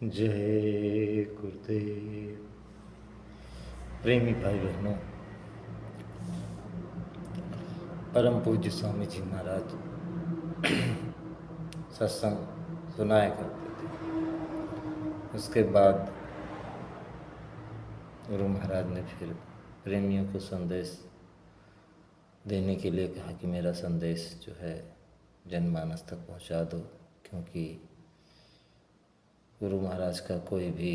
जय गुरुदेव। प्रेमी भाई बहनों, परम पूज्य स्वामी जी महाराज सत्संग सुनाया करते थे। उसके बाद गुरु महाराज ने फिर प्रेमियों को संदेश देने के लिए कहा कि मेरा संदेश जो है जनमानस तक पहुंचा दो, क्योंकि गुरु महाराज का कोई भी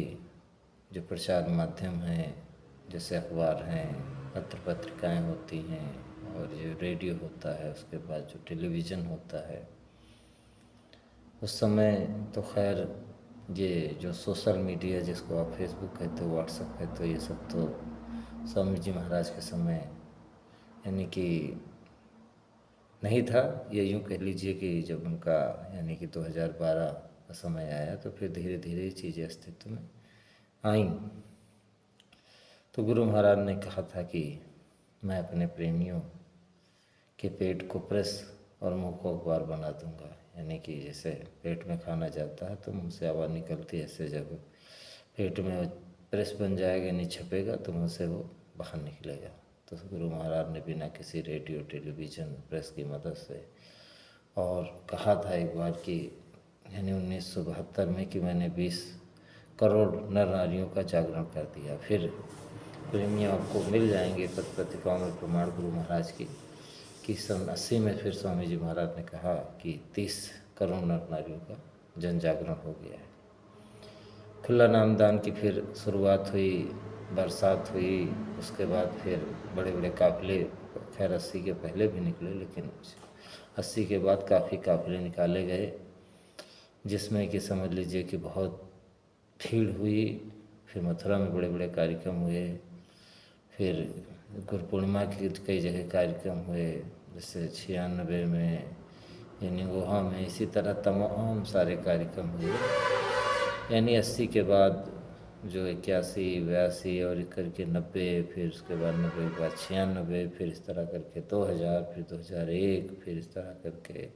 जो प्रचार माध्यम है, जैसे अखबार हैं, पत्र पत्रिकाएं होती हैं और जो रेडियो होता है, उसके बाद जो टेलीविज़न होता है, उस समय तो खैर ये जो सोशल मीडिया जिसको आप फेसबुक कहते हो, व्हाट्सएप कहते हो, ये सब तो स्वामी जी महाराज के समय यानी कि नहीं था। ये यूँ कह लीजिए कि जब उनका यानी कि 2012 का समय आया तो फिर धीरे धीरे ये चीज़ें अस्तित्व में आईं। तो गुरु महाराज ने कहा था कि मैं अपने प्रेमियों के पेट को प्रेस और मुंह को अखबार बना दूंगा। यानी कि जैसे पेट में खाना जाता है तो मुंह से आवाज़ निकलती है, ऐसे जब पेट में प्रेस बन जाएगा, नहीं छपेगा तो मुंह से वो बाहर निकलेगा। तो गुरु महाराज ने बिना किसी रेडियो टेलीविज़न प्रेस की मदद से और कहा था एक बार कि यानी 1972 में कि मैंने 20 करोड़ नर नारियों का जागरण कर दिया। फिर प्रेमियों आपको मिल जाएंगे पत्र पत्रिकाओं में प्रमाण गुरु महाराज की कि सन 80 में फिर स्वामी जी महाराज ने कहा कि 30 करोड़ नर नारियों का जन जागरण हो गया है। खुला नामदान की फिर शुरुआत हुई, बरसात हुई, उसके बाद फिर बड़े बड़े काफ़िले, खैर 80 के पहले भी निकले, लेकिन 80 के बाद काफ़ी काफ़िले निकाले गए, जिसमें कि समझ लीजिए कि बहुत भीड़ हुई। फिर मथुरा में बड़े बड़े कार्यक्रम हुए, फिर गुरु पूर्णिमा के कई जगह कार्यक्रम हुए, जैसे 96 में, यानी गोहा में, इसी तरह तमाम सारे कार्यक्रम हुए। यानी 80 के बाद जो 81, 82 और करके 90, फिर उसके बाद 90 के बाद 96, फिर इस तरह करके 2000, फिर 2001, फिर इस तरह करके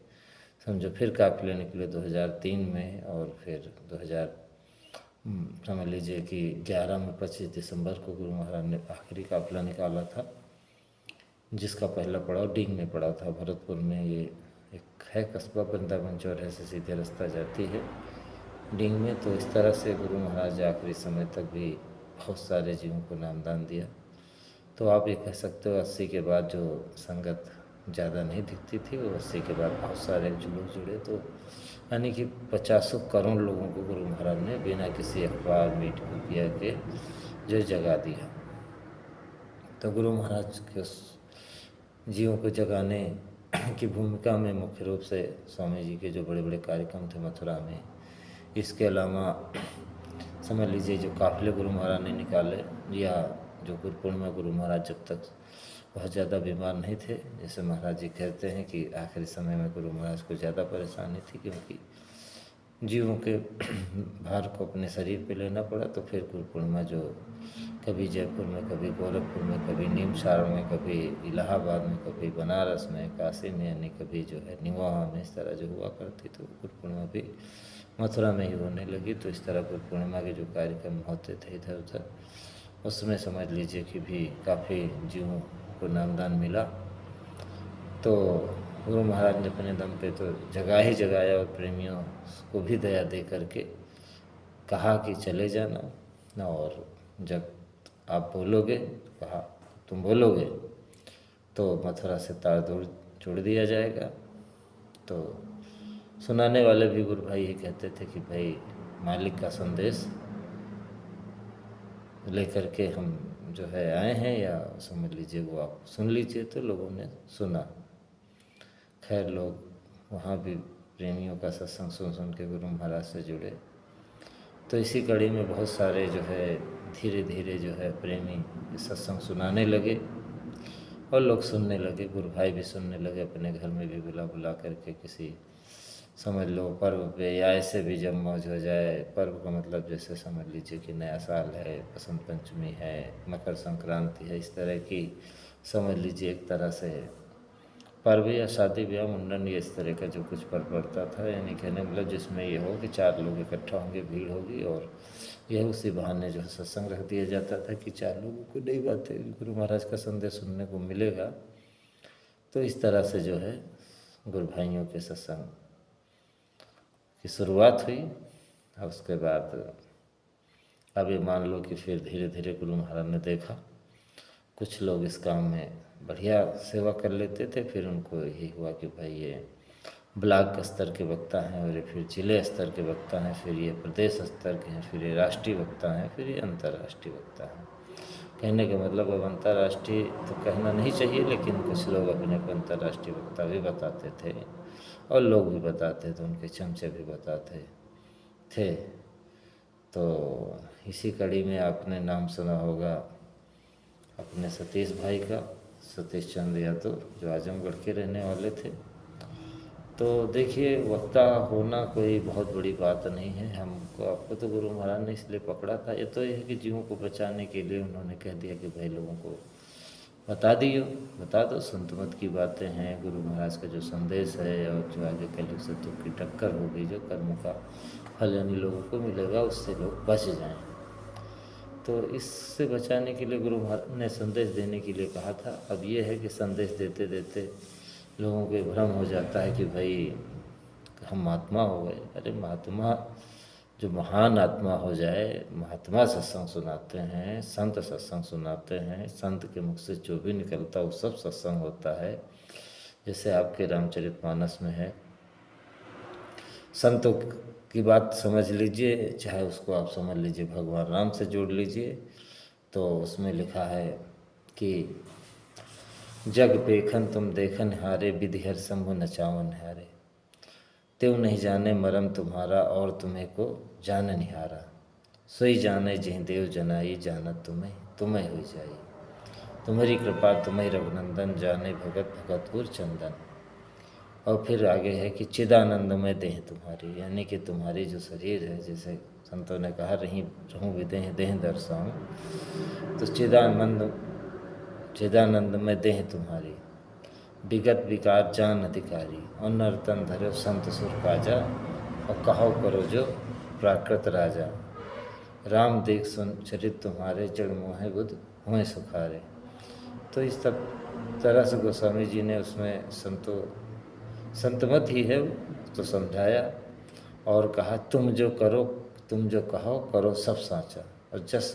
समझो फिर काफ़िले निकले 2003 में, और फिर 2000 समझ लीजिए कि 11 में 25 दिसंबर को गुरु महाराज ने आखिरी काफ़िला निकाला था, जिसका पहला पड़ाव डींग में पड़ा था, भरतपुर में। ये एक है कस्बा, वृंदावन चौराहे से सीधे रास्ता जाती है डींग में। तो इस तरह से गुरु महाराज आखिरी समय तक भी बहुत सारे जीवों को नामदान दिया। तो आप ये कह सकते हो 80 के बाद जो संगत ज़्यादा नहीं दिखती थी, वो 80 के बाद बहुत सारे जो लोग जुड़े, तो यानी कि 50 करोड़ लोगों को गुरु महाराज ने बिना किसी अखबार मीडिया के जो जगा दिया। तो गुरु महाराज के उस जीवों को जगाने की भूमिका में मुख्य रूप से स्वामी जी के जो बड़े बड़े कार्यक्रम थे मथुरा में, इसके अलावा समझ लीजिए जो काफ़िले गुरु महाराज ने निकाले, या जो गुरु पूर्णिमा गुरु महाराज जब तक बहुत ज़्यादा बीमार नहीं थे, जैसे महाराज जी कहते हैं कि आखिरी समय में गुरु महाराज को ज़्यादा परेशानी थी, क्योंकि जीवों के भार को अपने शरीर पे लेना पड़ा। तो फिर गुरु पूर्णिमा जो कभी जयपुर में, कभी गोरखपुर में, कभी नीमसार में, कभी इलाहाबाद में, कभी बनारस में, काशी में, यानी कभी जो है निवाहा में, इस तरह जो हुआ करती, तो गुरु पूर्णिमा भी मथुरा में ही होने लगी। तो इस तरह गुरु पूर्णिमा के जो कार्यक्रम होते थे इधर उधर, उसमें समझ लीजिए कि भी काफ़ी जीवों को नामदान मिला। तो गुरु महाराज ने अपने दम पे तो जगा ही जगाया, और प्रेमियों को भी दया दे करके कहा कि चले जाना, और जब आप बोलोगे, कहा तुम बोलोगे तो मथुरा से तार जोड़ दिया जाएगा। तो सुनाने वाले भी गुरु भाई ये कहते थे कि भाई मालिक का संदेश लेकर के हम जो है आए हैं, या समझ लीजिए वो आप सुन लीजिए। तो लोगों ने सुना। खैर लोग वहाँ भी प्रेमियों का सत्संग सुन सुन के गुरु महाराज से जुड़े। तो इसी कड़ी में बहुत सारे जो है धीरे धीरे जो है प्रेमी सत्संग सुनाने लगे, और लोग सुनने लगे, गुरु भाई भी सुनने लगे, अपने घर में भी बुला बुला करके, किसी समझ लो पर्व पे, या ऐसे भी जब मौज हो जाए। पर्व का मतलब जैसे समझ लीजिए कि नया साल है, बसंत पंचमी है, मकर संक्रांति है, इस तरह की समझ लीजिए एक तरह से पर्व या शादी ब्याह मुंडन ये इस तरह का जो कुछ पर्व पड़ता था, यानी कहने मतलब जिसमें ये हो कि 4 लोग इकट्ठा होंगे, भीड़ होगी और यह उसी बहाने जो है सत्संग रख दिया जाता था कि 4 लोगों को नई बातें गुरु महाराज का संदेश सुनने को मिलेगा। तो इस तरह से जो है गुरु भाइयों के सत्संग की शुरुआत हुई। और उसके बाद अब ये मान लो कि फिर धीरे धीरे गुरु महाराज ने देखा कुछ लोग इस काम में बढ़िया सेवा कर लेते थे, फिर उनको यही हुआ कि भाई ये ब्लॉक स्तर के वक्ता हैं और ये फिर जिले स्तर के वक्ता हैं, फिर ये प्रदेश स्तर के हैं, फिर ये राष्ट्रीय वक्ता हैं, फिर ये अंतर्राष्ट्रीय वक्ता हैं। कहने का मतलब अब अंतर्राष्ट्रीय तो कहना नहीं चाहिए, लेकिन कुछ लोग अपने को अंतर्राष्ट्रीय वक्ता भी बताते थे और लोग भी बताते थे, उनके चमचे भी बताते थे। तो इसी कड़ी में आपने नाम सुना होगा अपने सतीश भाई का, सतीश चंद्र यादव, जो आजमगढ़ के रहने वाले थे। तो देखिए, वक्ता होना कोई बहुत बड़ी बात नहीं है। हमको आपको तो गुरु महाराज ने इसलिए पकड़ा था, ये तो ये है कि जीवों को बचाने के लिए उन्होंने कह दिया कि भाई लोगों को बता दो, संत मत की बातें हैं, गुरु महाराज का जो संदेश है और जो आगे कलयुग से दुख की टक्कर होगी, जो कर्म का फल यानी लोगों को मिलेगा, उससे लोग बच जाएं। तो इससे बचाने के लिए गुरु महाराज ने संदेश देने के लिए कहा था। अब ये है कि संदेश देते देते लोगों को भ्रम हो जाता है कि भाई हम महात्मा हो गए। अरे महात्मा, जो महान आत्मा हो जाए, महात्मा सत्संग सुनाते हैं, संत सत्संग सुनाते हैं, संत के मुख से जो भी निकलता है वो सब सत्संग होता है। जैसे आपके रामचरितमानस में है, संतों की बात समझ लीजिए, चाहे उसको आप समझ लीजिए भगवान राम से जोड़ लीजिए, तो उसमें लिखा है कि जग पेखन तुम देखन हारे, विधि हर शंभु नचावन हारे, त्यों नहीं जाने मरम तुम्हारा, और तुम्हें को जान निहारा, सोई जाने जिह देव जनाई, जानत तुम्हें हो जाई, तुम्हारी कृपा तुम्हें रघुनंदन, जाने भगत भगतपुर चंदन। और फिर आगे है कि चिदानंद में देह तुम्हारी, यानी कि तुम्हारी जो शरीर है, जैसे संतों ने कहा रहूँ विदेह देह दर्शाऊँ, तो चिदानंद में देह तुम्हारी, विगत विकार जान अधिकारी, और नर्तन धरो संत सुर काजा, और कहो करो जो प्राकृत राजा, राम देख सुन चरित तुम्हारे, जड़ मोहे बुध हुए सुखारे। तो इस तरह से गोस्वामी जी ने उसमें संतमत ही है तो समझाया और कहा तुम जो कहो करो सब साचा, और जस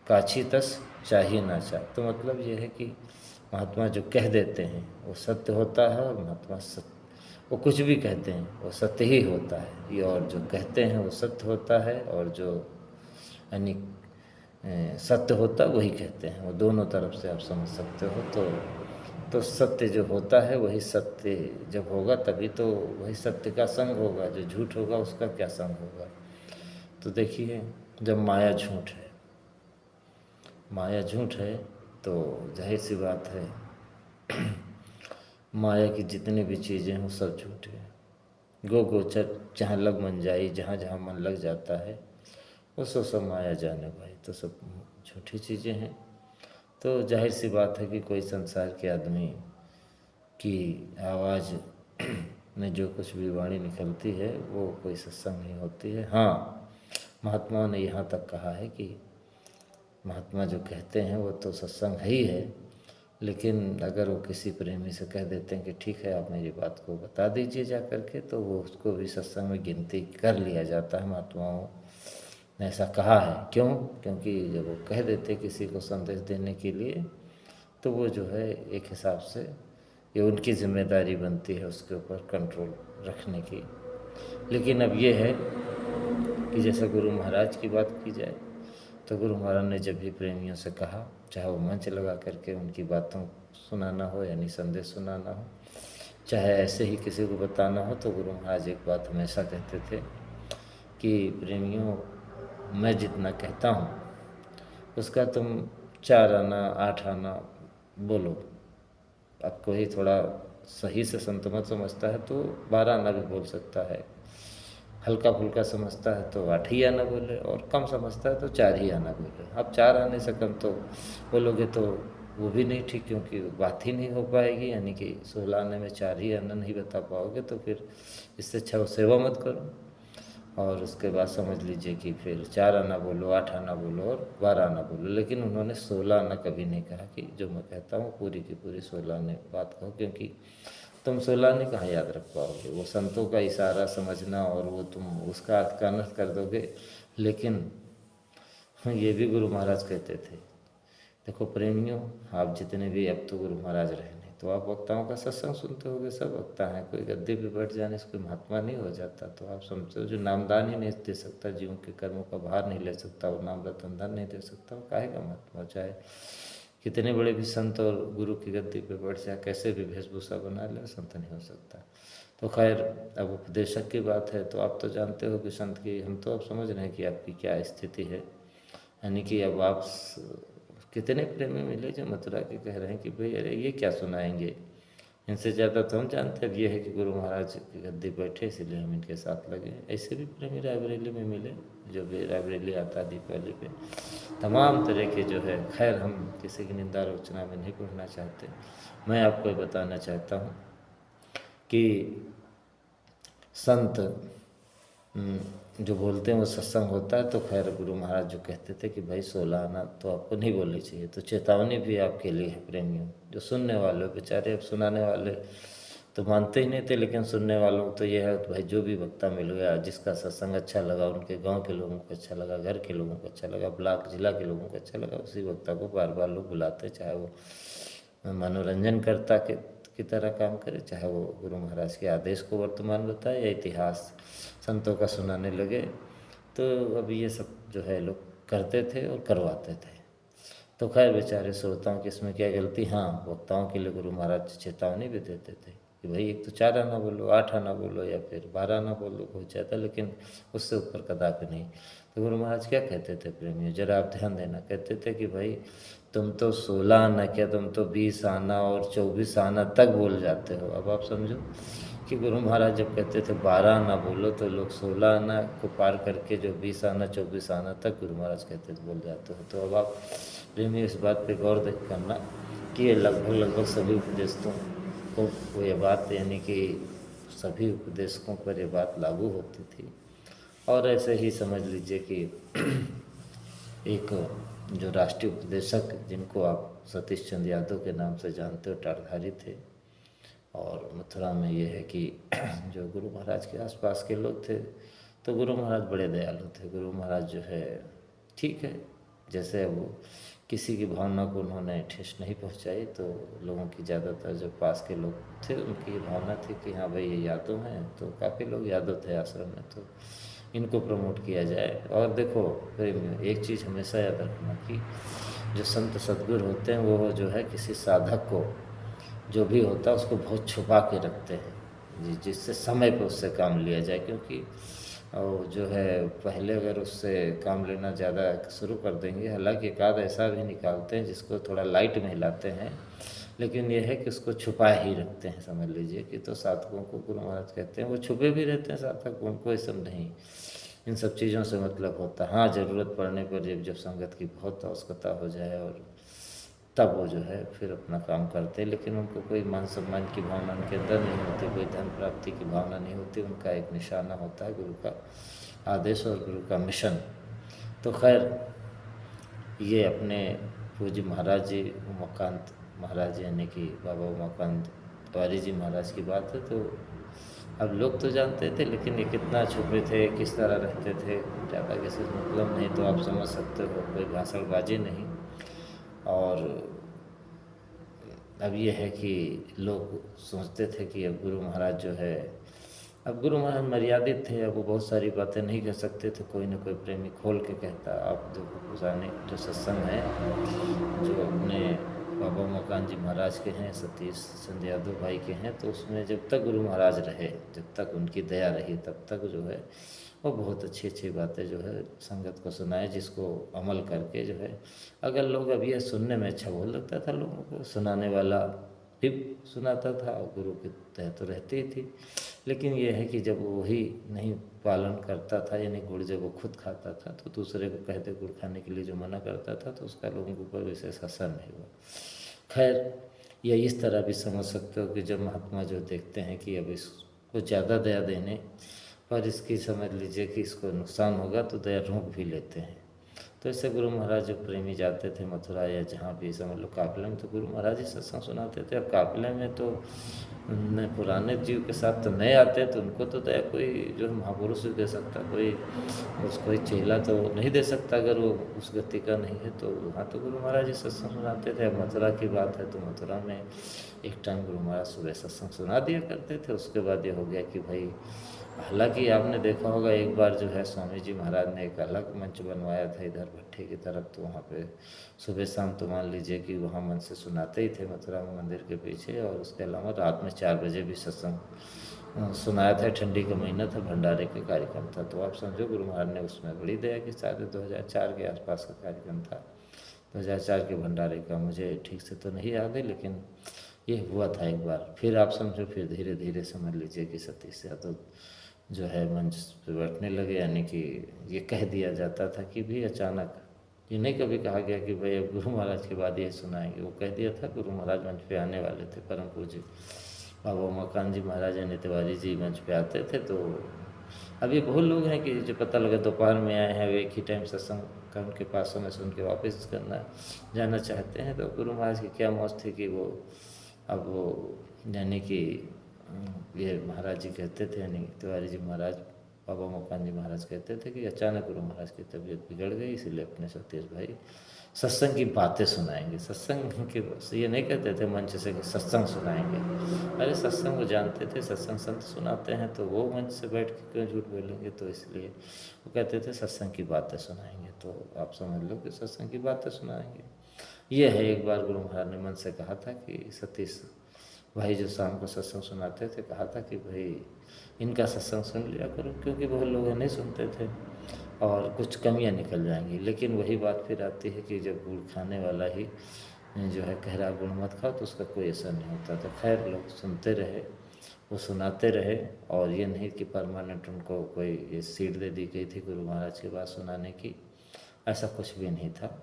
काछी तस चाहिए नाचा। तो मतलब ये है कि महात्मा जो कह देते हैं वो सत्य होता है, और महात्मा वो कुछ भी कहते हैं वो सत्य ही होता है। ये और जो कहते हैं वो सत्य होता है, और जो यानी सत्य होता वही कहते हैं, वो दोनों तरफ से आप समझ सकते हो। तो सत्य जो होता है वही सत्य जब होगा तभी तो वही सत्य का संग होगा, जो झूठ होगा उसका क्या संग होगा। तो देखिए, जब माया झूठ है तो जाहिर सी बात है माया की जितनी भी चीज़ें हैं वो सब झूठ है। गोचर जहाँ लग मन जाई, जहाँ जहाँ मन लग जाता है वो सब माया जाने भाई, तो सब झूठी चीज़ें हैं। तो जाहिर सी बात है कि कोई संसार के आदमी की आवाज़ में जो कुछ भी वाणी निकलती है वो कोई सत्संग नहीं होती है। हाँ, महात्माओं ने यहाँ तक कहा है कि महात्मा जो कहते हैं वो तो सत्संग ही है, लेकिन अगर वो किसी प्रेमी से कह देते हैं कि ठीक है आप मेरी बात को बता दीजिए जा करके, तो वो उसको भी सत्संग में गिनती कर लिया जाता है। महात्माओं ने ऐसा कहा है। क्यों? क्योंकि जब वो कह देते किसी को संदेश देने के लिए, तो वो जो है एक हिसाब से ये उनकी जिम्मेदारी बनती है उसके ऊपर कंट्रोल रखने की। लेकिन अब ये है कि जैसे गुरु महाराज की बात की जाए तो गुरु महाराज ने जब भी प्रेमियों से कहा, चाहे वो मंच लगा करके उनकी बातों सुनाना हो यानी संदेश सुनाना हो, चाहे ऐसे ही किसी को बताना हो, तो गुरु महाराज एक बात हमेशा कहते थे कि प्रेमियों, मैं जितना कहता हूँ उसका तुम 4 आना 8 आना बोलो। अब कोई थोड़ा सही से संतमत समझता है तो 12 आना भी बोल सकता है, हल्का फुल्का समझता है तो 8 ही आना बोले, और कम समझता है तो 4 ही आना बोले। अब 4 आने से कम तो बोलोगे तो वो भी नहीं ठीक, क्योंकि बात ही नहीं हो पाएगी। यानी कि 16 आने में 4 ही आना नहीं बता पाओगे, तो फिर इससे अच्छा वो सेवा मत करो। और उसके बाद समझ लीजिए कि फिर 4 आना बोलो, 8 आना बोलो और 12 आना बोलो, लेकिन उन्होंने 16 आना कभी नहीं कहा कि जो मैं कहता हूँ पूरी की पूरी 16 आने बात कहो, क्योंकि तुम 16 आने कहाँ याद रख पाओगे। वो संतों का इशारा समझना और वो तुम उसका अर्थ का अनर्थ कर दोगे। लेकिन ये भी गुरु महाराज कहते थे, देखो प्रेमियों, आप जितने भी, अब तो गुरु महाराज रहे नहीं, तो आप वक्ताओं का सत्संग सुनते होगे, सब वक्ता हैं, कोई गद्दे पे बैठ जाने से कोई महात्मा नहीं हो जाता। तो आप समझते हो जो नामदान ही नहीं दे सकता, जीवों के कर्मों का भार नहीं ले सकता और नाम रतन धन नहीं दे सकता, वो काहे का महात्मा। चाहे कितने बड़े भी संत और गुरु की गद्दी पे बैठ जाए, कैसे भी वेशभूषा बना ले, संत नहीं हो सकता। तो खैर, अब उपदेशक की बात है, तो आप तो जानते हो कि संत की, हम तो अब समझ रहे हैं कि आपकी क्या स्थिति है। यानी कि अब आप कितने प्रेमी मिले जो मथुरा के कह रहे हैं कि भाई अरे ये क्या सुनाएंगे, इनसे ज़्यादा तो हम जानते हैं। अब ये है कि गुरु महाराज की गद्दी बैठे, इसीलिए हम इनके साथ लगे। ऐसे भी प्रेमी रायबरेली में मिले, जो भी रायबरेली आता दीपावली पे, तमाम तरह के जो है। खैर, हम किसी की निंदा आलोचना में नहीं पढ़ना चाहते। मैं आपको ये बताना चाहता हूँ कि संत जो बोलते हैं वो सत्संग होता है। तो खैर, गुरु महाराज जो कहते थे कि भाई 16 आना तो आपको नहीं बोलनी चाहिए, तो चेतावनी भी आपके लिए है प्रेमियों, जो सुनने वाले बेचारे। अब सुनाने वाले तो मानते ही नहीं थे, लेकिन सुनने वालों को तो ये है, तो भाई जो भी वक्ता मिल गया, जिसका सत्संग अच्छा लगा, उनके गांव के लोगों को अच्छा लगा, घर के लोगों को अच्छा लगा, ब्लॉक जिला के लोगों को अच्छा लगा, उसी वक्ता को बार बार लोग बुलाते, चाहे वो मनोरंजन करता की तरह काम करे, चाहे वो गुरु महाराज के आदेश को वर्तमान बताए या इतिहास संतों का सुनाने लगे। तो अब ये सब जो है लोग करते थे और करवाते थे। तो खैर, बेचारे श्रोताओं की इसमें क्या गलती। हाँ, वक्ताओं के लिए गुरु महाराज चेतावनी भी देते थे कि भाई एक तो 4 आना बोलो, 8 आना बोलो या फिर 12 आना बोलो, बहुत ज़्यादा, लेकिन उससे ऊपर कदापि नहीं। तो गुरु महाराज क्या कहते थे प्रेमियों, जरा आप ध्यान देना। कहते थे कि भाई तुम तो 16 आना क्या, तुम तो 20 आना और 24 आना तक बोल जाते हो। अब आप समझो कि गुरु महाराज जब कहते थे 12 आना बोलो, तो लोग 16 आना को पार करके जो 20 आना 24 आना तक गुरु महाराज कहते थे बोल जाते हो। तो अब आप प्रेमी इस बात पे गौर करना कि ये लगभग सभी उपदेशकों को वो ये बात, यानी कि सभी उपदेशकों पर ये बात लागू होती थी। और ऐसे ही समझ लीजिए कि एक जो राष्ट्रीय उपदेशक, जिनको आप सतीश चंद्र यादव के नाम से जानते हो, टारधारी थे। और मथुरा में ये है कि जो गुरु महाराज के आसपास के लोग थे, तो गुरु महाराज बड़े दयालु थे। गुरु महाराज जो है, ठीक है, जैसे वो किसी की भावना को उन्होंने ठेस नहीं पहुंचाई, तो लोगों की ज़्यादातर जो पास के लोग थे उनकी ये भावना थी कि हाँ भाई ये यादव हैं, तो काफ़ी लोग यादव थे आश्रम में, तो इनको प्रमोट किया जाए। और देखो प्रेमियों, एक चीज़ हमेशा याद रखना कि जो संत सद्गुरु होते हैं, वो जो है किसी साधक को जो भी होता है उसको बहुत छुपा के रखते हैं, जिससे समय पर उससे काम लिया जाए। क्योंकि और जो है पहले अगर उससे काम लेना ज़्यादा शुरू कर देंगे, हालांकि एक आध ऐसा भी निकालते हैं जिसको थोड़ा लाइट में हिलाते हैं, लेकिन यह है कि उसको छुपा ही रखते हैं, समझ लीजिए कि। तो साधकों को गुरु महाराज कहते हैं वो छुपे भी रहते हैं साधक, उनको ये सब नहीं, इन सब चीज़ों से मतलब होता। हाँ, ज़रूरत पड़ने पर जब संगत की बहुत आवश्यकता हो जाए, और तब वो जो है फिर अपना काम करते हैं, लेकिन उनको कोई मान सम्मान की भावना उनके अंदर नहीं होती, कोई धन प्राप्ति की भावना नहीं होती। उनका एक निशाना होता है गुरु का आदेश और गुरु का मिशन। तो खैर, ये अपने पूज्य महाराज जी उमाकांत महाराज, यानी कि बाबा उमाकांत तिवारी जी महाराज की बात है। तो अब लोग तो जानते थे, लेकिन ये कितना छुपे थे, किस तरह रहते थे, ज़्यादा किसी से मतलब नहीं, तो आप समझ सकते हो, कोई भाषणबाजी नहीं। और अब ये है कि लोग सोचते थे कि अब गुरु महाराज जो है, अब गुरु महाराज मर्यादित थे, अब वो बहुत सारी बातें नहीं कह सकते थे। कोई ना कोई प्रेमी खोल के कहता। आप देखो पुराने जो सत्संग है, जो अपने बाबा उमाकांत जी महाराज के हैं, सतीश चंद्र यादव भाई के हैं, तो उसमें जब तक गुरु महाराज रहे, जब तक उनकी दया रही, तब तक जो है वो बहुत अच्छी अच्छी बातें जो है संगत को सुनाए, जिसको अमल करके जो है, अगर लोग अब ये सुनने में अच्छा बोल लगता था लोगों को, सुनाने वाला भी सुनाता था, गुरु की तय तो रहती ही थी। लेकिन ये है कि जब वही नहीं पालन करता था, यानी गुड़ जब वो खुद खाता था, तो दूसरे को कहते गुड़ खाने के लिए जो मना करता था, तो उसका लोगों के ऊपर विशेष असर नहीं हुआ। खैर, या इस तरह भी समझ सकते हो कि जब महात्मा जो देखते हैं कि अब इसको ज़्यादा दया देने पर इसकी समझ लीजिए कि इसको नुकसान होगा, तो दया रोक भी लेते हैं। तो ऐसे गुरु महाराज जो प्रेमी जाते थे मथुरा या जहाँ भी समझ लो काफिले में, तो गुरु महाराज ही सत्संग सुनाते थे। अब काफिले में तो पुराने जीव के साथ तो नए आते हैं, तो उनको तो दया कोई जो है महापुरुष दे सकता, कोई चेला तो नहीं दे सकता अगर वो उस गति का नहीं है। तो वहाँ तो गुरु महाराज ही सत्संग सुनाते थे। अब मथुरा की बात है तो मथुरा में एक टाइम गुरु महाराज सुबह सत्संग सुना दिया करते थे। उसके बाद ये हो गया कि भाई, हालांकि आपने देखा होगा एक बार जो है स्वामी जी महाराज ने एक अलग मंच बनवाया था इधर भट्टे की तरफ, तो वहाँ पे सुबह शाम तो मान लीजिए कि वहाँ मन से सुनाते ही थे मथुरा में मंदिर के पीछे। और उसके अलावा रात में 4 बजे भी सत्संग सुनाया था। ठंडी का महीना था, भंडारे का कार्यक्रम था। तो आप समझो गुरु महाराज ने उसमें बड़ी दया की। शायद 2004 के आसपास का कार्यक्रम था, 2004 के भंडारे का, मुझे ठीक से तो नहीं याद है, लेकिन ये हुआ था एक बार। फिर आप समझो, फिर धीरे धीरे समझ लीजिए कि सतीश यादव जो है मंच पे बैठने लगे। यानी कि ये कह दिया जाता था कि भी अचानक, ये नहीं कभी कहा गया कि भाई अब गुरु महाराज के बाद ये सुनाएंगे। वो कह दिया था गुरु महाराज मंच पे आने वाले थे। परम पूज्य बाबा उमाकांत जी महाराज यानी तिवारी जी मंच पे आते थे। तो अभी बहुत लोग हैं कि जो पता लगा दोपहर में आए हैं, एक ही टाइम सत्संग का उनके पास समय सुन के वापस करना जाना चाहते हैं। तो गुरु महाराज की क्या मौज थी कि वो अब वो यानी कि ये महाराज जी कहते थे, यानी तिवारी जी महाराज, बाबा मुकान जी महाराज कहते थे कि अचानक गुरु महाराज की तबीयत बिगड़ गई, इसलिए अपने सतीश भाई सत्संग की बातें सुनाएंगे। सत्संग के ये नहीं कहते थे मंच से कि सत्संग सुनाएंगे। अरे सत्संग वो जानते थे, सत्संग संत सुनाते हैं, तो वो मंच से बैठ के क्यों झूठ बोलेंगे। तो इसलिए वो कहते थे सत्संग की बातें सुनाएंगे। तो आप समझ लो कि सत्संग की बातें सुनाएंगे। ये है, एक बार गुरु महाराज ने मन से कहा था कि सतीश भाई जो शाम को सत्संग सुनाते थे, कहा था कि भाई इनका सत्संग सुन लिया करो, क्योंकि बहुत लोग नहीं सुनते थे और कुछ कमियां निकल जाएंगी। लेकिन वही बात फिर आती है कि जब गुड़ खाने वाला ही जो है कह रहा गुड़ मत खाओ, तो उसका कोई असर नहीं होता। तो खैर लोग सुनते रहे, वो सुनाते रहे। और ये नहीं कि परमानेंट उनको कोई ये सीट दे दी गई थी गुरु महाराज के बाद सुनाने की, ऐसा कुछ भी नहीं था।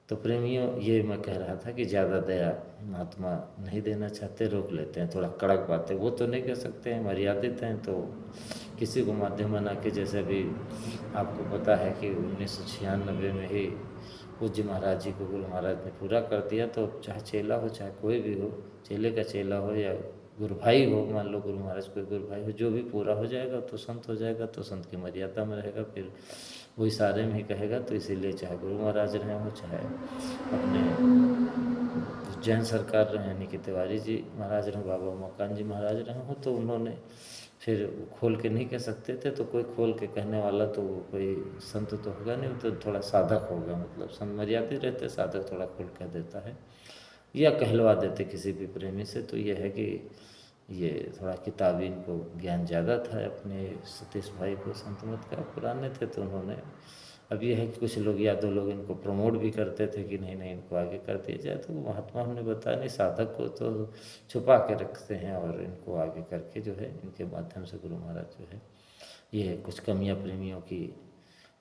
तो प्रेमियों, ये मैं कह रहा था कि ज़्यादा दया महात्मा नहीं देना चाहते, रोक लेते हैं। थोड़ा कड़क बातें वो तो नहीं कह सकते हैं, मर्यादित हैं। तो किसी को माध्यम बना के, जैसे अभी आपको पता है कि 1996 में ही पूज्य महाराज जी को गुरु महाराज ने पूरा कर दिया। तो चाहे चेला हो चाहे कोई भी हो, चेले का चेला हो या गुरु भाई हो, मान लो गुरु महाराज कोई गुरु भाई हो, जो भी पूरा हो जाएगा तो संत हो जाएगा, तो संत की मर्यादा में रहेगा, फिर वो इशारे में ही कहेगा। तो इसीलिए चाहे गुरु महाराज रहे हो, चाहे अपने जैन सरकार रहे यानी कि तिवारी जी महाराज रहे, बाबा उमाकांत जी महाराज रहे हो, तो उन्होंने फिर खोल के नहीं कह सकते थे। तो कोई खोल के कहने वाला तो वो कोई संत तो होगा नहीं, तो थोड़ा साधक होगा। मतलब संत मर्यादित रहते, साधक थोड़ा खोल कह देता है या कहलवा देते किसी भी प्रेमी से। तो ये है कि ये थोड़ा किताबी इनको ज्ञान ज़्यादा था अपने सतीश भाई को, संत मत का पुराने थे। तो उन्होंने, अब ये है कि कुछ लोग या 2 लोग इनको प्रमोट भी करते थे कि नहीं नहीं इनको आगे कर दिया जाए। तो महात्मा हमने बताया नहीं, साधक को तो छुपा के रखते हैं और इनको आगे करके जो है इनके माध्यम से गुरु महाराज जो है ये कुछ कमियां प्रेमियों की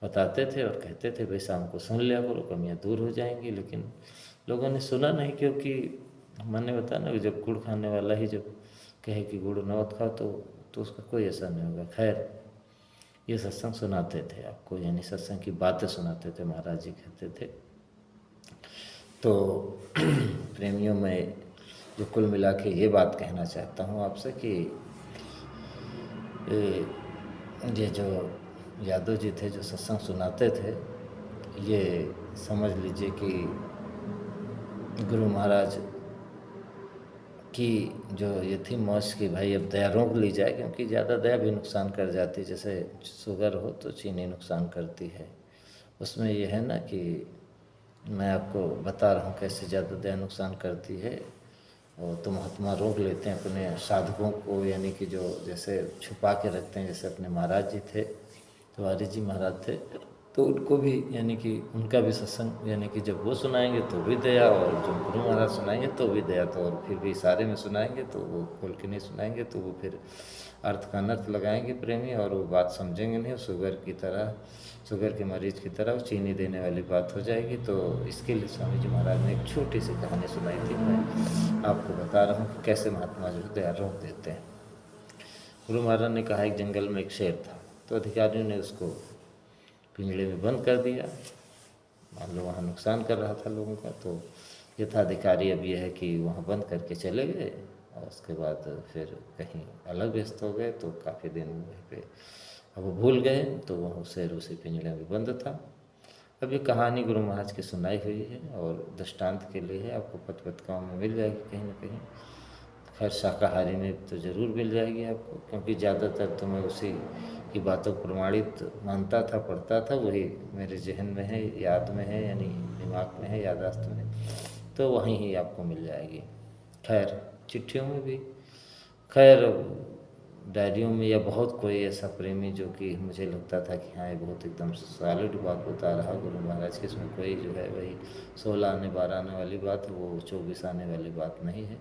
बताते थे और कहते थे भाई शाम को सुन लिया करो, कमियां दूर हो जाएंगी। लेकिन लोगों ने सुना नहीं, क्योंकि मैंने बताया ना कि जब गुड़ खाने वाला ही जब कहे कि गुड़ न मत खाओ, तो उसका कोई असर नहीं होगा। खैर, ये सत्संग सुनाते थे आपको, यानी सत्संग की बातें सुनाते थे, महाराज जी कहते थे। तो प्रेमियों में जो कुल मिला के ये बात कहना चाहता हूँ आपसे कि ये जो यादव जी थे जो सत्संग सुनाते थे, ये समझ लीजिए कि गुरु महाराज की जो ये थी मौज की भाई अब दया रोक ली जाए, क्योंकि ज़्यादा दया भी नुकसान कर जाती है। जैसे शुगर हो तो चीनी नुकसान करती है, उसमें ये है ना कि मैं आपको बता रहा हूँ कैसे ज़्यादा दया नुकसान करती है। और तो महात्मा रोक लेते हैं अपने साधकों को, यानी कि जो जैसे छुपा के रखते हैं। जैसे अपने महाराज जी थे, तिवारी जी महाराज थे, तो उनको भी यानी कि उनका भी सत्संग यानी कि जब वो सुनाएंगे तो भी दया, और जो गुरु महाराज सुनाएंगे तो भी दया। तो और फिर भी इशारे में सुनाएंगे तो वो खोल के नहीं सुनाएंगे, तो वो फिर अर्थ का अनर्थ लगाएंगे प्रेमी, और वो बात समझेंगे नहीं। शुगर की तरह, शुगर के मरीज की तरह वो चीनी देने वाली बात हो जाएगी। तो इसके लिए स्वामी जी महाराज ने एक छोटी सी कहानी सुनाई थी, मैं आपको बता रहा हूँ कि कैसे महात्मा जो है दया रोक देते हैं। गुरु महाराज ने कहा एक जंगल में एक शेर था, तो अधिकारियों ने उसको पिंजड़े में बंद कर दिया। मान लो वहाँ नुकसान कर रहा था लोगों का, तो यथाधिकारी अब यह है कि वहाँ बंद करके चले गए, और उसके बाद फिर कहीं अलग व्यस्त हो गए। तो काफ़ी दिन वहीं पे अब वो भूल गए, तो वह शेर उसी पिंजड़े में बंद था। अब ये कहानी गुरु महाराज की सुनाई हुई है और दृष्टांत के लिए है, आपको पथ पत्रिकाओं में मिल जाएगी कहीं ना कहीं। खैर शाकाहारी में तो ज़रूर मिल जाएगी आपको, क्योंकि ज़्यादातर तो मैं उसी की बातों प्रमाणित मानता था, पढ़ता था, वही मेरे जहन में है, याद में है, यानी दिमाग में है, याददाश्त में, तो वहीं ही आपको मिल जाएगी। खैर चिट्ठियों में भी, खैर डायरियों में, या बहुत कोई ऐसा प्रेमी जो कि मुझे लगता था कि हाँ ये बहुत एकदम सॉलिड बात बता रहा गुरु महाराज की, इसमें कोई जो है वही 16 आने 12 आने वाली बात है, वो 24 आने वाली बात नहीं है।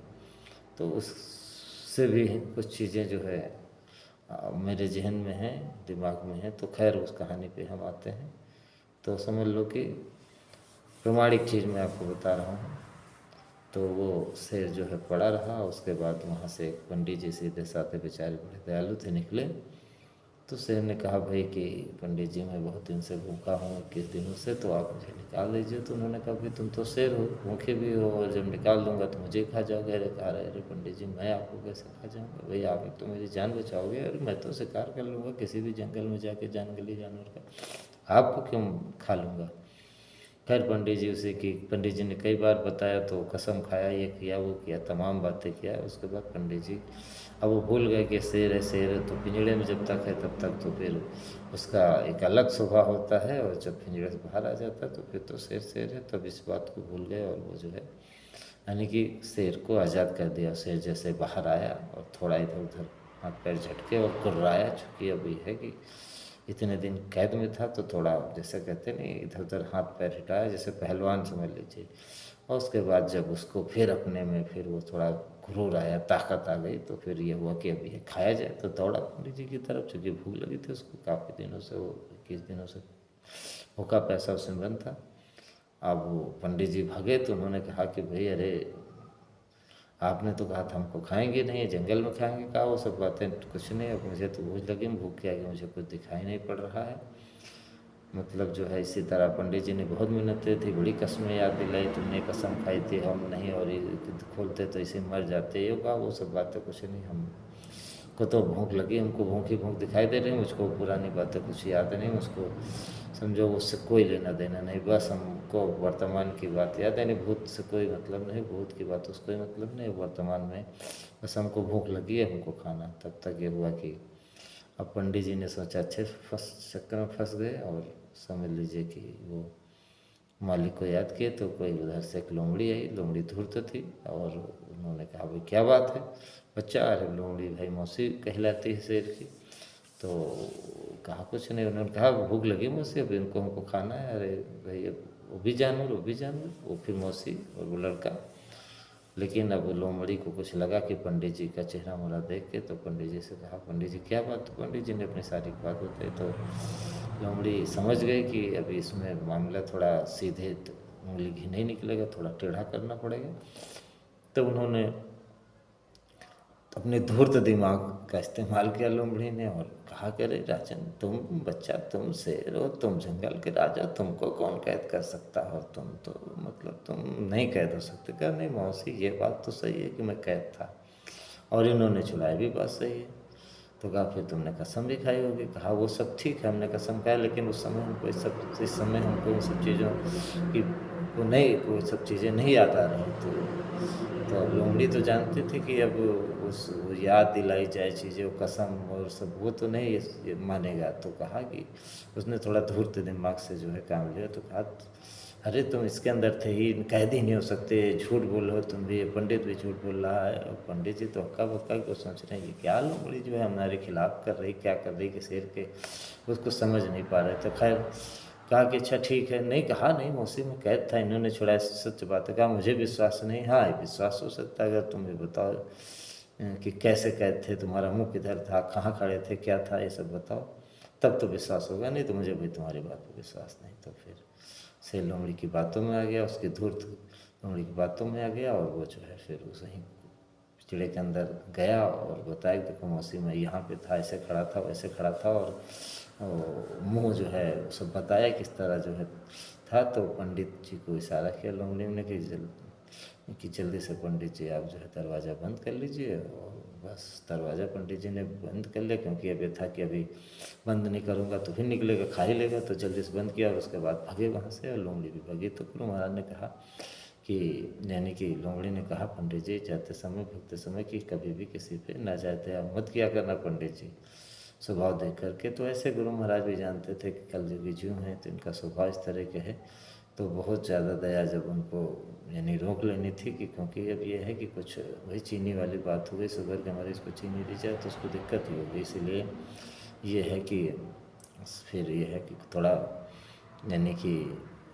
तो उससे भी कुछ चीज़ें जो है मेरे जहन में हैं, दिमाग में हैं। तो खैर उस कहानी पे हम आते हैं, तो समझ लो कि प्रमाणिक चीज़ मैं आपको बता रहा हूँ। तो वो शेर जो है पड़ा रहा, उसके बाद वहाँ से एक पंडित जी सीधे साधे बेचारे बड़े दयालु थे निकले। तो शेर ने कहा भाई कि पंडित जी मैं बहुत दिन से भूखा हूँ, 21 दिनों से, तो आप मुझे निकाल दीजिए। तो उन्होंने कहा भाई तुम तो शेर हो, भूखे भी हो, और जब निकाल दूंगा तो मुझे खा जाओगे। अरे कहा अरे पंडित जी मैं आपको कैसे खा जाऊँगा, भाई आप तो मेरी जान बचाओगे, अरे मैं तो शिकार कर लूँगा किसी भी जंगल में जाके जंगली जानवर का, आपको क्यों खा लूँगा। खैर पंडित जी उसे कि पंडित जी ने कई बार बताया, तो कसम खाया, ये किया वो किया, तमाम बातें किया। उसके बाद पंडित जी अब वो भूल गए कि शेर है, शेर है तो पिंजड़े में जब तक है तब तक तो फिर उसका एक अलग स्वभाव होता है, और जब पिंजड़े से बाहर आ जाता है तो फिर तो शेर शेर है। तब इस बात को भूल गए, और वो जो है यानी कि शेर को आज़ाद कर दिया। शेर जैसे बाहर आया और थोड़ा इधर उधर हाथ पैर झटके और कुर्राया, चूँकि अब ये है कि इतने दिन कैद में था, तो थोड़ा जैसे कहते नहीं इधर उधर हाथ पैर हिटाया, जैसे पहलवान समझ लीजिए। और उसके बाद जब उसको फिर अपने में फिर वो थोड़ा गुरूर आया, ताकत आ गई, तो फिर ये हुआ कि अब ये खाया जाए। तो दौड़ा पंडित जी की तरफ, चूँकि भूख लगी थी उसको, काफ़ी दिनों से, वो 21 दिनों से भूखा पैसा उसमें बंद था। अब वो पंडित जी भागे, तो उन्होंने कहा कि भाई अरे आपने तो कहा था हमको खाएंगे नहीं, जंगल में खाएंगे, कहा वो सब बातें कुछ नहीं, अब मुझे तो भूख लगी, भूख क्या है, मुझे कुछ दिखाई नहीं पड़ रहा है। मतलब जो है इसी तरह पंडित जी ने बहुत मिन्नतें थी, बड़ी कस्में याद दिलाई, तुमने कसम खाई थी हम नहीं, और ये खोलते तो इसे मर जाते, ये कहा वो सब बातें कुछ नहीं, हमको तो भूख लगी, हमको भूख ही भूख दिखाई दे रही, मुझको पुरानी बातें कुछ याद नहीं, मुझको समझो उससे कोई लेना देना नहीं, बस हमको वर्तमान की बात याद है, नहीं भूत से कोई मतलब नहीं, भूत की बात उसको कोई मतलब नहीं, वर्तमान में बस हमको भूख लगी है, हमको खाना। तब तक ये हुआ कि अब पंडित जी ने सोचा अच्छे चक्कर में फंस गए, और समझ लीजिए कि वो मालिक को याद किए, तो कोई उधर से एक लोमड़ी आई, लोमड़ी धूर्त थी, और उन्होंने कहा भाई क्या बात है बच्चा, अरे लोमड़ी भाई मौसी कहलाती है शेर की। तो कहा कुछ नहीं, उन्होंने कहा भूख लगी मौसी, अब इनको हमको खाना है। अरे भाई अब वो भी जानवर, वो भी जानवर, वो फिर मौसी और वो लड़का। लेकिन अब लोमड़ी को कुछ लगा कि पंडित जी का चेहरा मोहरा देख के, तो पंडित जी से कहा पंडित जी क्या बात, तो पंडित जी ने अपनी सारी बात बताई। तो लोमड़ी समझ गई कि अभी इसमें मामला थोड़ा सीधे उंगली घी नहीं निकलेगा, थोड़ा टेढ़ा करना पड़ेगा। तो उन्होंने अपने धूर्त दिमाग का इस्तेमाल किया लोमड़ी ने, और कहा करे राजन तुम बच्चा, तुम शेर हो, तुम जंगल के राजा, तुमको कौन कैद कर सकता हो, तुम तो मतलब तुम नहीं कैद हो सकते। कहा नहीं मौसी ये बात तो सही है कि मैं कैद था, और इन्होंने छुड़ाई भी बात सही है। तो कहा फिर तुमने कसम भी खाई होगी। कहा वो सब ठीक है हमने कसम खाया, लेकिन उस समय हमको इस समय हमको इन सब चीज़ों की को नहीं, कोई सब चीज़ें नहीं याद आ रही। तो लोमड़ी तो जानती थी कि अब उस याद दिलाई जाए चीज़ें, वो कसम और सब, वो तो नहीं ये मानेगा। तो कहा कि उसने थोड़ा धूर्त दिमाग से जो है काम लिया। तो कहा अरे तुम इसके अंदर थे ही, कैद ही नहीं हो सकते, झूठ बोल रहे हो तुम भी, पंडित भी झूठ बोल रहा है। और पंडित जी तो हक्का बक्का को सोच रहे हैं कि क्या लोमड़ी जो है हमारे खिलाफ कर रही, क्या कर रही कि शेर के, उसको समझ नहीं पा रहे थे। खैर कहा कि अच्छा ठीक है, नहीं कहा नहीं मौसी मैं कैद था, इन्होंने छुड़ाया, सच बात है। कहा मुझे विश्वास नहीं। हाँ विश्वास हो सकता है, अगर तुम ये बताओ कि कैसे कैद थे, तुम्हारा मुंह किधर था, कहाँ खड़े थे, क्या था, ये सब बताओ, तब तो विश्वास होगा, नहीं तो मुझे भाई तुम्हारी बात पर विश्वास नहीं। तो फिर से लोमड़ी की बातों में आ गया, उसकी धूर्त लोमड़ी की बातों में आ गया, और वो जो है फिर उसे ही चिड़े के अंदर गया और बताया कि देखो मौसी मैं यहाँ पे था, ऐसे खड़ा था, वैसे खड़ा था, और मुंह जो है सब बताया किस तरह जो है था। तो पंडित जी को इशारा किया लोमड़ी ने कि जल्दी से पंडित जी आप जो है दरवाज़ा बंद कर लीजिए। और बस दरवाज़ा पंडित जी ने बंद कर लिया, क्योंकि अब ये था कि अभी बंद नहीं करूँगा तो फिर निकलेगा, खा ही लेगा, तो जल्दी से बंद किया और उसके बाद भागे वहाँ से, और लोमड़ी भी भागी। तो गुरु महाराज ने कहा कि यानी कि लोमड़ी ने कहा पंडित जी जाते समय भगते समय कि कभी भी किसी पे ना जाते आप मत किया करना पंडित जी, स्वभाव देख करके। तो ऐसे गुरु महाराज भी जानते थे कि कलयुगी जीव हैं, तो इनका स्वभाव इस तरह के है। तो बहुत ज़्यादा दया जब उनको यानी रोक लेनी थी, कि क्योंकि अब ये है कि कुछ वही चीनी वाली बात हो गई, शुगर के मरीज़ को चीनी दी जाए तो उसको दिक्कत ही होगी। इसीलिए ये है कि फिर ये है कि थोड़ा यानी कि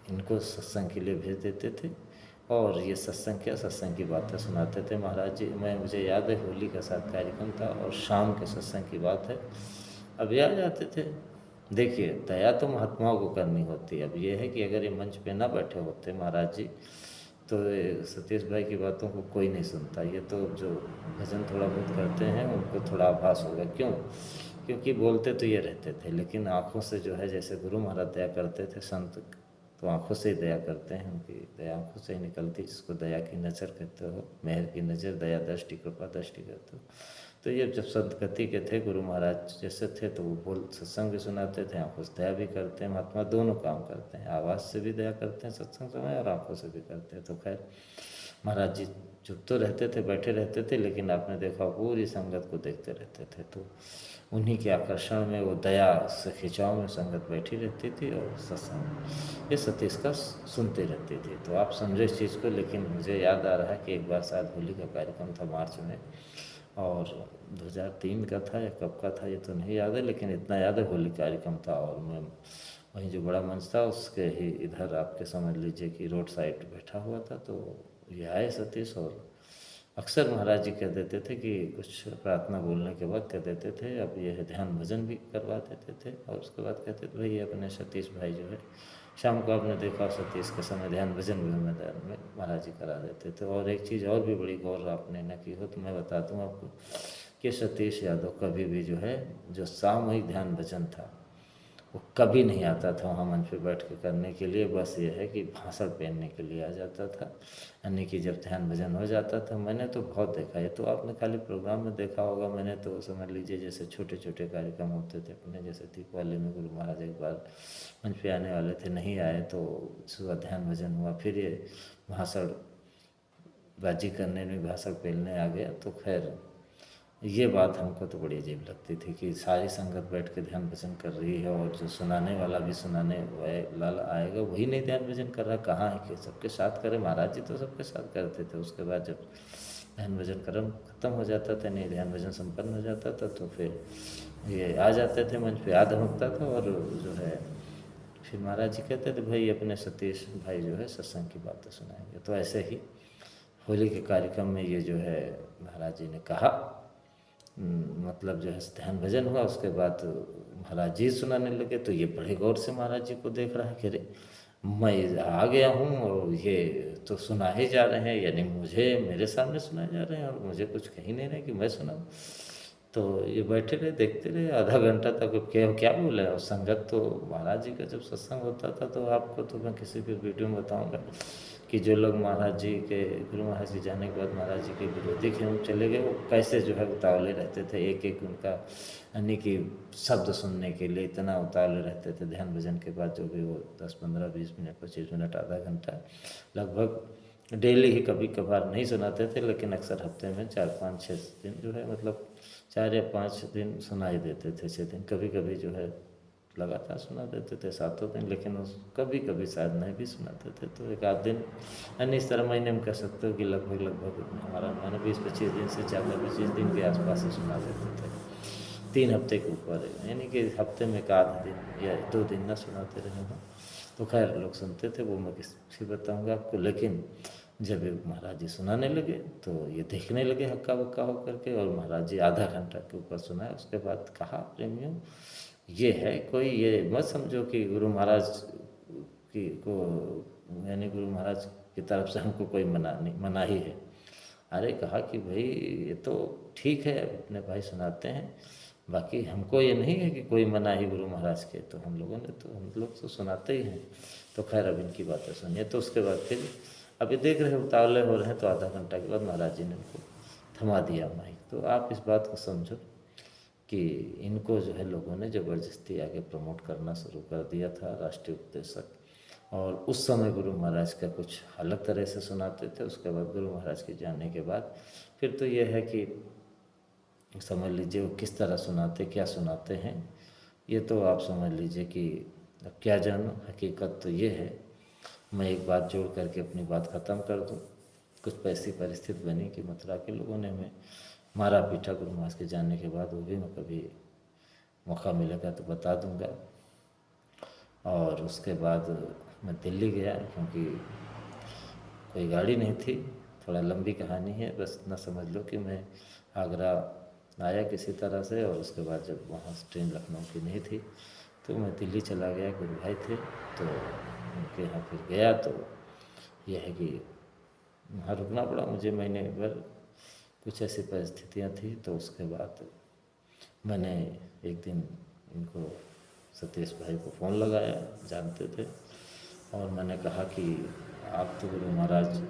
इनको सत्संग के लिए भेज देते थे, और ये सत्संग क्या सत्संग की बातें सुनाते थे महाराज जी। मुझे याद है होली का साथ कार्यक्रम था और शाम के सत्संग की बात है। अब ये आ जाते थे, देखिए दया तो महात्माओं को करनी होती है। अब ये है कि अगर ये मंच पे ना बैठे होते महाराज जी तो ये सतीश भाई की बातों को कोई नहीं सुनता। ये तो जो भजन थोड़ा बहुत करते हैं उनको थोड़ा आभास होगा, क्यों, क्योंकि बोलते तो ये रहते थे, लेकिन आँखों से जो है जैसे गुरु महाराज दया करते थे, संत तो आँखों से ही दया करते हैं, उनकी दया आँखों से ही निकलती, जिसको दया की नज़र कहते हो, मेहर की नज़र, दया दृष्टि, कृपा दृष्टि कहते हो। तो ये जब संत गति के थे गुरु महाराज जैसे थे, तो वो बोल सत्संग भी सुनाते थे, आँखों से दया भी करते हैं। महात्मा दोनों काम करते हैं, आवाज़ से भी दया करते हैं सत्संग समय, और आँखों से भी करते हैं। तो खैर महाराज जी चुप तो रहते थे, बैठे रहते थे, लेकिन आपने देखा पूरी संगत को देखते रहते थे। तो उन्हीं के आकर्षण में, वो दया से खिंचाव में संगत बैठी रहती थी और सत्संग ये सतीश का सुनते रहती थी। तो आप समझे इस चीज़ को। लेकिन मुझे याद आ रहा है कि एक बार शायद होली का कार्यक्रम था मार्च में, और 2003 का था या कब का था ये तो नहीं याद है, लेकिन इतना याद है होली कार्यक्रम था। और मैं वहीं जो बड़ा मंच था उसके ही इधर आपके समझ लीजिए कि रोड साइड बैठा हुआ था। तो ये आए सतीश, और अक्सर महाराज जी कह देते थे कि कुछ प्रार्थना बोलने के बाद कह देते थे अब ये है ध्यान भजन भी करवा देते थे। और उसके बाद कहते थे भाई ये अपने सतीश भाई जो है शाम को आपने देखा सतीश के समय ध्यान भजन भी मैदान में महाराज जी करा देते थे। और एक चीज़ और भी बड़ी गौर आपने न की हो तो मैं बता दूँ आपको कि सतीश यादव कभी भी जो है जो सामूहिक ध्यान भजन था वो कभी नहीं आता था वहाँ मंच पे बैठ के करने के लिए। बस ये है कि भाषण पहनने के लिए आ जाता था, यानी कि जब ध्यान भजन हो जाता था। मैंने तो बहुत देखा, ये तो आपने खाली प्रोग्राम में देखा होगा, मैंने तो समझ लीजिए जैसे छोटे छोटे कार्यक्रम होते थे अपने, जैसे दीपावली में गुरु महाराज एक बार मंच पे आने वाले थे, नहीं आए, तो सुबह ध्यान भजन हुआ, फिर ये भाषण बाजी करने में भाषण पहनने आ गया। तो खैर ये बात हमको तो बड़ी अजीब लगती थी कि सारी संगत बैठ के ध्यान भजन कर रही है और जो सुनाने वाला भी सुनाने लाल आएगा वही नहीं ध्यान भजन कर रहा, कहाँ है कि सबके साथ करे। महाराज जी तो सबके साथ करते थे। उसके बाद जब ध्यान भजन क्रम खत्म हो जाता था, नहीं ध्यान भजन संपन्न हो जाता था, तो फिर ये आ जाते थे मंच पे, आ धमकता था और जो है फिर महाराज जी कहते थे भाई अपने सतीश भाई जो है सत्संग की बातें सुनाएंगे। तो ऐसे ही होली के कार्यक्रम में ये जो है महाराज जी ने कहा, मतलब जो है ध्यान भजन हुआ, उसके बाद महाराज जी सुनाने लगे। तो ये बड़े गौर से महाराज जी को देख रहा है कि अरे मैं आ गया हूँ और ये तो सुना ही जा रहे हैं, यानी मुझे मेरे सामने सुनाए जा रहे हैं और मुझे कुछ कही नहीं रहे कि मैं सुनाऊँ। तो ये बैठे रहे देखते रहे आधा घंटा तक। क्या क्या बोले, और संगत तो महाराज जी का जब सत्संग होता था तो आपको तो मैं किसी भी वीडियो में बताऊंगा कि जो लोग महाराज जी के गुरु महाराज जी जाने के बाद महाराज जी के विरोधी थे वो चले गए, वो कैसे जो है उतावले रहते थे, एक एक उनका यानी कि शब्द सुनने के लिए इतना उतावले रहते थे। ध्यान भजन के बाद जो भी वो 10, 15, 20 मिनट, 25 मिनट, आधा घंटा लगभग डेली ही, कभी कभार नहीं सुनाते थे, लेकिन अक्सर हफ्ते में 4, 5, 6 दिन जो है मतलब 4 या 5 दिन सुनाई देते थे, 6 दिन, कभी कभी जो है लगातार सुना देते थे 7 दिन, लेकिन उस कभी कभी शायद नहीं भी सुनाते थे। तो एक आध दिन यानी इस तरह महीने में कह सकते हो कि लगभग हमारा मैंने 20-25 दिन से ज़्यादा 25 दिन के आसपास ही सुना देते थे। 3 हफ्ते के ऊपर है, यानी कि हफ्ते में एक आधा दिन या 2 दिन ना सुनाते रहे हों। तो खैर लोग सुनते थे, वो मैं किसी बताऊँगा आपको। लेकिन जब ये महाराज जी सुनाने लगे तो ये देखने लगे हक्का बक्का होकर के, और महाराज जी आधा घंटा के ऊपर सुनाए। उसके बाद कहा, प्रेमियों ये है कोई, ये मत समझो कि गुरु महाराज की को यानी गुरु महाराज की तरफ से हमको कोई मनाही है। अरे कहा कि भाई ये तो ठीक है, अपने भाई सुनाते हैं, बाकी हमको ये नहीं है कि कोई मनाही गुरु महाराज के, तो हम लोग तो सुनाते ही हैं। तो खैर अब इनकी बातें सुनिए। तो उसके बाद फिर अभी देख रहे हो उतावले हो रहे हैं, तो आधा घंटा के बाद महाराज जी ने उनको थमा दिया माइक। तो आप इस बात को समझो कि इनको जो है लोगों ने ज़बरदस्ती आगे प्रमोट करना शुरू कर दिया था, राष्ट्रीय उपदेशक। और उस समय गुरु महाराज का कुछ अलग तरह से सुनाते थे। उसके बाद गुरु महाराज के जाने के बाद फिर तो ये है कि समझ लीजिए वो किस तरह सुनाते, क्या सुनाते हैं, ये तो आप समझ लीजिए कि अब क्या जानूँ। हकीकत तो ये है, मैं एक बात जोड़ करके अपनी बात ख़त्म कर दूँ। कुछ ऐसी परिस्थिति बनी कि मथुरा के लोगों ने हमें मारा पीटा गुरु महाराज के जाने के बाद, वो भी मैं कभी मौका मिलेगा तो बता दूंगा। और उसके बाद मैं दिल्ली गया, क्योंकि कोई गाड़ी नहीं थी। थोड़ा लंबी कहानी है, बस इतना समझ लो कि मैं आगरा आया किसी तरह से, और उसके बाद जब वहाँ से ट्रेन लखनऊ की नहीं थी तो मैं दिल्ली चला गया। गुरु भाई थे तो उनके यहाँ फिर गया। तो यह है कि वहाँ रुकना पड़ा मुझे महीने भर, कुछ ऐसी परिस्थितियाँ थी। तो उसके बाद मैंने एक दिन इनको सतीश भाई को फ़ोन लगाया, जानते थे, और मैंने कहा कि आप तो गुरु महाराज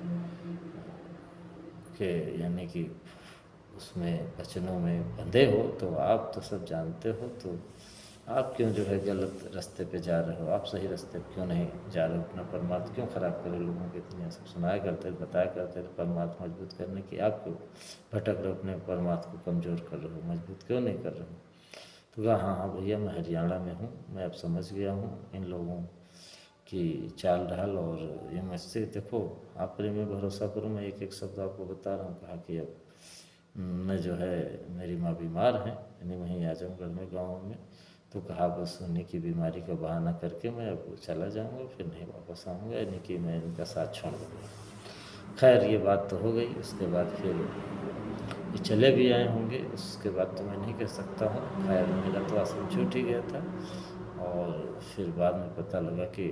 के यानी कि उसमें वचनों में बंधे हो, तो आप तो सब जानते हो, तो आप क्यों जो है गलत रास्ते पे जा रहे हो, आप सही रास्ते पे क्यों नहीं जा रहे हो, अपना परमात्मा क्यों ख़राब करे। लोगों के इतने सब सुनाया करते थे, बताया करते थे परमात्मा मजबूत करने की, आप क्यों भटक रहे हो, अपने परमात्मा को कमज़ोर कर रहे हो, मजबूत क्यों नहीं कर रहे हो। तो कहा हाँ हाँ भैया, मैं हरियाणा में हूँ, मैं अब समझ गया हूँ इन लोगों की चाल ढाल, और ये मुझसे देखो आप प्रेमी भरोसा करो, मैं एक एक शब्द आपको बता रहा हूँ। कहा कि अब मैं जो है, मेरी माँ बीमार है, यानी वहीं आजमगढ़ में गाँव में। तो कहा बस उन्हीं की बीमारी का बहाना करके मैं अब चला जाऊँगा, फिर नहीं वापस आऊँगा, यानी कि मैं इनका साथ छोड़ दूँगा। खैर ये बात तो हो गई। उसके बाद फिर ये चले भी आए होंगे, उसके बाद तो मैं नहीं कह सकता हूँ। खैर मेरा तो आश्रम छूट ही गया था। और फिर बाद में पता लगा कि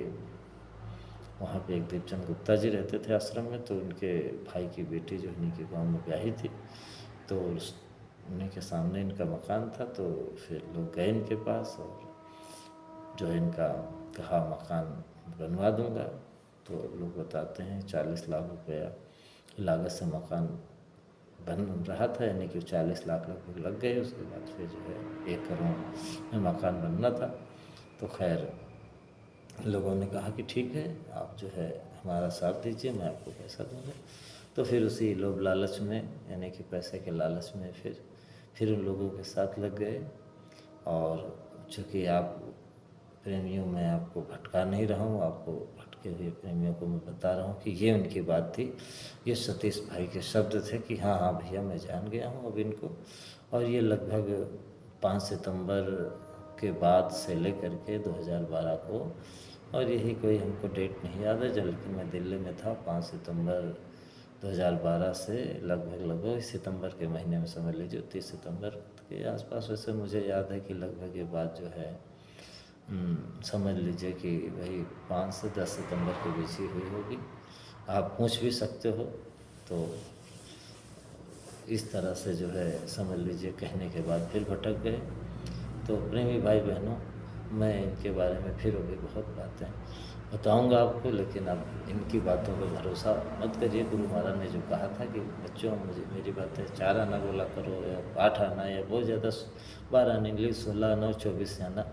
वहाँ पे एक दीपचंद गुप्ता जी रहते थे आश्रम में, तो उनके भाई की बेटी जो इन्हीं के गाँव में ब्याही थी, तो उन्हीं के सामने इनका मकान था। तो फिर लोग गए इनके पास, और जो है इनका कहा मकान बनवा दूंगा। तो लोग बताते हैं 40 लाख रुपया लागत से मकान बन रहा था, यानी कि 40 लाख लगभग लग गए। उसके बाद फिर जो है 1 करोड़ में मकान बनना था। तो खैर लोगों ने कहा कि ठीक है, आप जो है हमारा साथ दीजिए, मैं आपको पैसा दूँगा। तो फिर उसी लोभ लालच में, यानी कि पैसे के लालच में फिर उन लोगों के साथ लग गए। और चूँकि आप प्रेमियों, मैं आपको भटका नहीं रहा हूँ, आपको भटके हुए प्रेमियों को मैं बता रहा हूँ कि ये उनकी बात थी। ये सतीश भाई के शब्द थे कि हाँ हाँ भैया, मैं जान गया हूँ अब इनको। और ये लगभग 5 सितंबर के बाद से लेकर के 2012 को, और यही कोई हमको डेट नहीं याद है, जब लेकिन मैं दिल्ली में था 5 सितंबर 2012 से लगभग सितंबर के महीने में समझ लीजिए 30 सितंबर के आसपास। वैसे मुझे याद है कि लगभग ये बात जो है समझ लीजिए कि वही 5 से 10 सितंबर के बीच ही हुई होगी। आप पूछ भी सकते हो। तो इस तरह से जो है समझ लीजिए, कहने के बाद फिर भटक गए। तो प्रेमी भाई बहनों, मैं इनके बारे में फिर अभी बहुत बातें बताऊंगा आपको, लेकिन अब इनकी बातों पर भरोसा मत करिए। गुरु महाराज ने जो कहा था कि बच्चों मुझे मेरी बातें 4 आना बोला करो, या 8 आना, या बहुत ज़्यादा 12 आना इंग्लिश, 16 आना और 24 आना,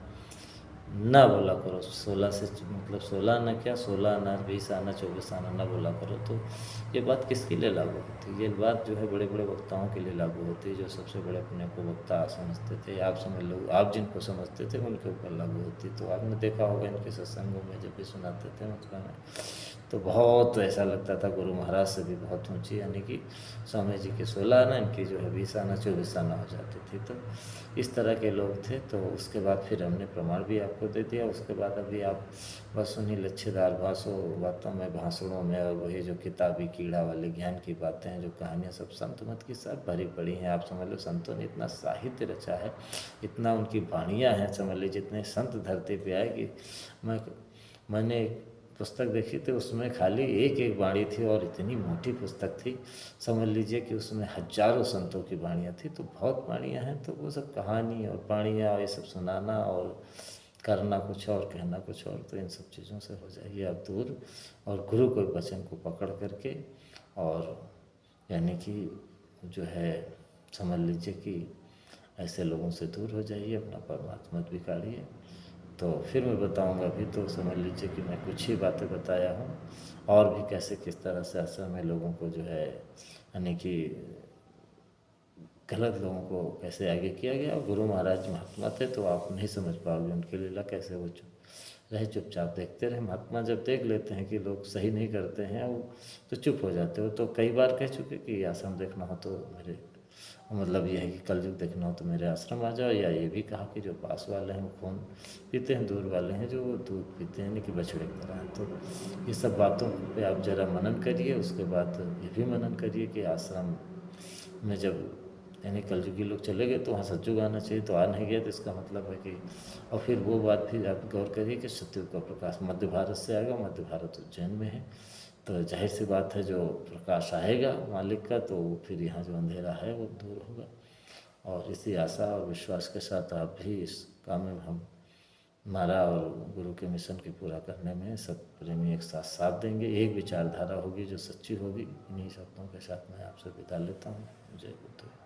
ना बोला करो। 16 से मतलब 16 आना क्या, 16 आना, 20 आना, 24 आना ना बोला करो। तो ये बात किसके लिए लागू होती है? ये बात जो है बड़े बड़े वक्ताओं के लिए लागू होती है, जो सबसे बड़े अपने को वक्ता समझते थे। आप समझ लो, आप जिनको समझते थे उनके ऊपर लागू होती। तो आपने देखा होगा इनके सत्संगों में जब भी सुनाते थे मथुरा में, तो बहुत ऐसा लगता था गुरु महाराज से भी बहुत ऊँची, यानी कि स्वामी जी के 16 आना, इनकी जो है 20 आना 24 आना हो जाती थी। तो इस तरह के लोग थे। तो उसके बाद फिर हमने प्रमाण भी आपको दे दिया। उसके बाद अभी आप बस उन्हीं लच्छेदार बातों में, भाषणों में, और वही जो किताबी कीड़ा वाले ज्ञान की बातें हैं, जो कहानियाँ सब संत मत की सब भरी पड़ी हैं। आप समझ लो संतों ने इतना साहित्य रचा है, इतना उनकी वाणियाँ हैं, समझ लीजिए जितने संत धरती पे आए कि मैंने एक पुस्तक देखी थी, उसमें खाली एक एक वाणी थी और इतनी मोटी पुस्तक थी, समझ लीजिए कि उसमें हजारों संतों की वाणियाँ थी। तो बहुत वाणियाँ हैं। तो वो सब कहानी और वाणियाँ ये सब सुनाना और करना कुछ और, कहना कुछ और, तो इन सब चीज़ों से हो जाइए आप दूर, और गुरु के वचन को पकड़ करके, और यानी कि जो है समझ लीजिए कि ऐसे लोगों से दूर हो जाइए, अपना परमात्मा बिगाड़िए। तो फिर मैं बताऊंगा। अभी तो समझ लीजिए कि मैं कुछ ही बातें बताया हूँ, और भी कैसे किस तरह से आश्रम में लोगों को जो है यानी कि गलत लोगों को कैसे आगे किया गया। और गुरु महाराज महात्मा थे, तो आप नहीं समझ पाओगे उनके लीला कैसे। वो चुप रहे, चुपचाप देखते रहे। महात्मा जब देख लेते हैं कि लोग सही नहीं करते हैं वो, तो चुप हो जाते हो। तो कई बार कह चुके कि आश्रम देखना हो तो मेरे, मतलब ये है कि कलयुग देखना हो तो मेरे आश्रम आ जाओ। या ये भी कहा कि जो पास वाले हैं वो खून पीते हैं, दूर वाले हैं जो दूध पीते हैं, यानी कि बछड़े की तरह। तो ये सब बातों पे आप ज़रा मनन करिए। उसके बाद ये भी मनन करिए कि आश्रम में जब यानी कलयुगी लोग चले गए तो वहाँ सतयुग आना चाहिए, तो आ नहीं गया। तो इसका मतलब है कि, और फिर वो बात भी आप गौर करिए कि सतयुग का प्रकाश मध्य भारत से आएगा। मध्य भारत उज्जैन में है, तो जाहिर सी बात है जो प्रकाश आएगा मालिक का, तो फिर यहाँ जो अंधेरा है वो दूर होगा। और इसी आशा और विश्वास के साथ आप भी इस काम में हम हमारा और गुरु के मिशन के पूरा करने में सब प्रेमी एक साथ साथ देंगे। एक विचारधारा होगी जो सच्ची होगी। इन्हीं शब्दों के साथ मैं आपसे विदा लेता हूँ। जय बुद्ध।